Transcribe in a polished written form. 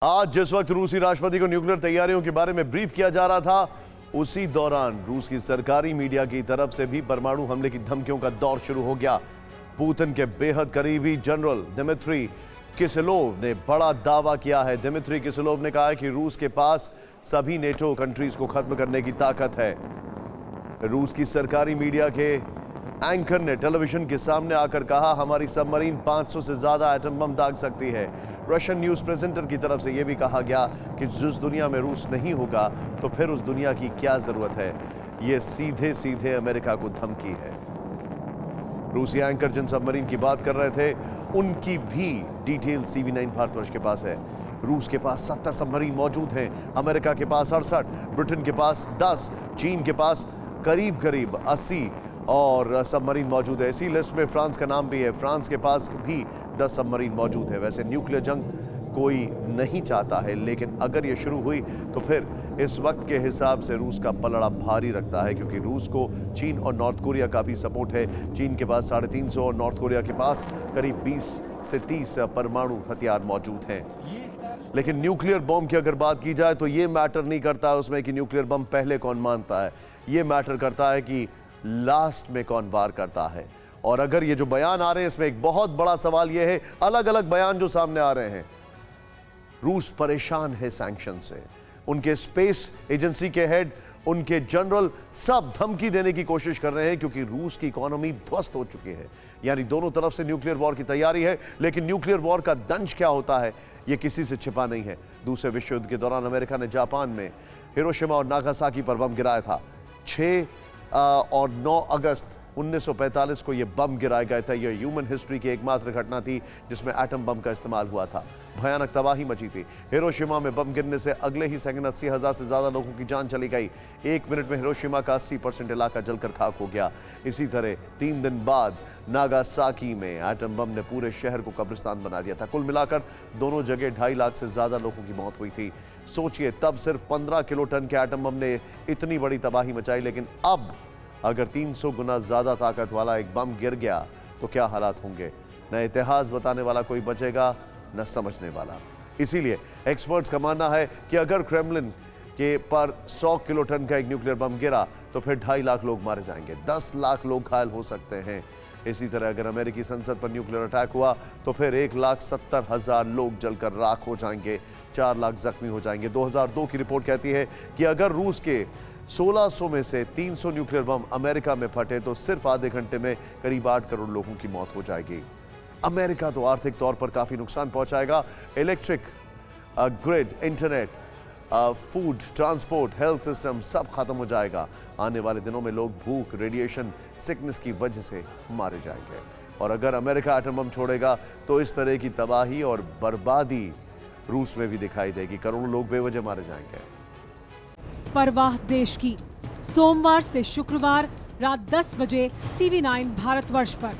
आज जिस वक्त रूसी राष्ट्रपति को न्यूक्लियर तैयारियों के बारे में ब्रीफ किया जा रहा था, उसी दौरान रूस की सरकारी मीडिया की तरफ से भी परमाणु हमले की धमकियों का दौर शुरू हो गया। पुतिन के बेहद करीबी जनरल दिमित्री किसिलोव ने बड़ा दावा किया है। दिमित्री किसिलोव ने कहा है कि रूस के पास सभी नेटो कंट्रीज को खत्म करने की ताकत है। रूस की सरकारी मीडिया के एंकर ने टेलीविजन के सामने आकर कहा, हमारी सबमरीन 500 से ज्यादा एटम बम दाग सकती है। रशियन न्यूज प्रेजेंटर की तरफ से यह भी कहा गया कि जिस दुनिया में रूस नहीं होगा तो फिर उस दुनिया की क्या जरूरत है। यह सीधे सीधे अमेरिका को धमकी है। रूसी एंकर जिन सबमरीन की बात कर रहे थे, उनकी भी डिटेल CV9 भारतवर्ष के पास है। रूस के पास 70 सबमरीन मौजूद हैं, अमेरिका के पास 68, ब्रिटेन के पास 10, चीन के पास करीब करीब 80 और सबमरीन मौजूद है। इसी लिस्ट में फ्रांस का नाम भी है। फ्रांस के पास भी 10 सबमरीन मौजूद है। वैसे न्यूक्लियर जंग कोई नहीं चाहता है, लेकिन अगर ये शुरू हुई तो फिर इस वक्त के हिसाब से रूस का पलड़ा भारी रखता है, क्योंकि रूस को चीन और नॉर्थ कोरिया का भी सपोर्ट है। चीन के पास 350 और नॉर्थ कोरिया के पास करीब 20 से 30 परमाणु हथियार मौजूद हैं। लेकिन न्यूक्लियर बम की अगर बात की जाए तो ये मैटर नहीं करता है उसमें कि न्यूक्लियर बम पहले कौन मानता है। ये मैटर करता है कि लास्ट में कौन वार करता है। और अगर ये जो बयान आ रहे हैं, इसमें एक बहुत बड़ा सवाल यह है, अलग अलग बयान जो सामने आ रहे हैं, रूस परेशान है सैंक्शन से। उनके स्पेस एजेंसी के हेड, उनके जनरल सब धमकी देने की कोशिश कर रहे हैं, क्योंकि रूस की इकोनॉमी ध्वस्त हो चुकी है। यानी दोनों तरफ से न्यूक्लियर वॉर की तैयारी है, लेकिन न्यूक्लियर वॉर का दंश क्या होता है यह किसी से छिपा नहीं है। दूसरे विश्व युद्ध के दौरान अमेरिका ने जापान में हिरोशिमा और नागासाकी पर बम गिराया था। 6 और 9 अगस्त 1945 को यह बम गिराया गया था। यह ह्यूमन हिस्ट्री की एकमात्र घटना थी जिसमें एटम बम का इस्तेमाल हुआ था। भयानक तबाही मची थी। हिरोशिमा में बम गिरने से अगले ही सेकंड 80,000 से ज्यादा लोगों की जान चली गई। 1 मिनट में हिरोशिमा का 80% इलाका जलकर खाक हो गया। इसी तरह 3 दिन बाद नागासाकी में एटम बम ने पूरे शहर को कब्रिस्तान बना दिया था। कुल मिलाकर दोनों जगह 2.5 लाख से ज्यादा लोगों की मौत हुई थी। सोचिए, तब सिर्फ 15 किलो टन के एटम बम ने इतनी बड़ी तबाही मचाई, लेकिन अब अगर 300 गुना ज्यादा ताकत वाला एक बम गिर गया तो क्या हालात होंगे। न इतिहास बताने वाला कोई बचेगा, न समझने वाला। इसीलिए एक्सपर्ट्स का मानना है कि अगर क्रेमलिन के पर 100 किलो टन का एक न्यूक्लियर बम गिरा तो फिर 2.5 लाख लोग मारे जाएंगे, 10 लाख लोग घायल हो सकते हैं। इसी तरह अगर अमेरिकी संसद पर न्यूक्लियर अटैक हुआ तो फिर 1,70,000 लोग जलकर राख हो जाएंगे, 4 लाख जख्मी हो जाएंगे। 2002 की रिपोर्ट कहती है कि अगर रूस के 1600 में से 300 न्यूक्लियर बम अमेरिका में फटे तो सिर्फ आधे घंटे में करीब 8 करोड़ लोगों की मौत हो जाएगी। अमेरिका तो आर्थिक तौर पर काफी नुकसान पहुंचाएगा। Electric grid, internet, food, transport, health system सब खत्म हो जाएगा। आने वाले दिनों में लोग भूख, रेडिएशन सिकनेस की वजह से मारे जाएंगे। और अगर अमेरिका एटम बम छोड़ेगा तो इस तरह की तबाही और बर्बादी रूस में भी दिखाई देगी। करोड़ों लोग बेवजह मारे जाएंगे। परवाह देश की, सोमवार से शुक्रवार रात 10 बजे TV9 भारतवर्ष पर।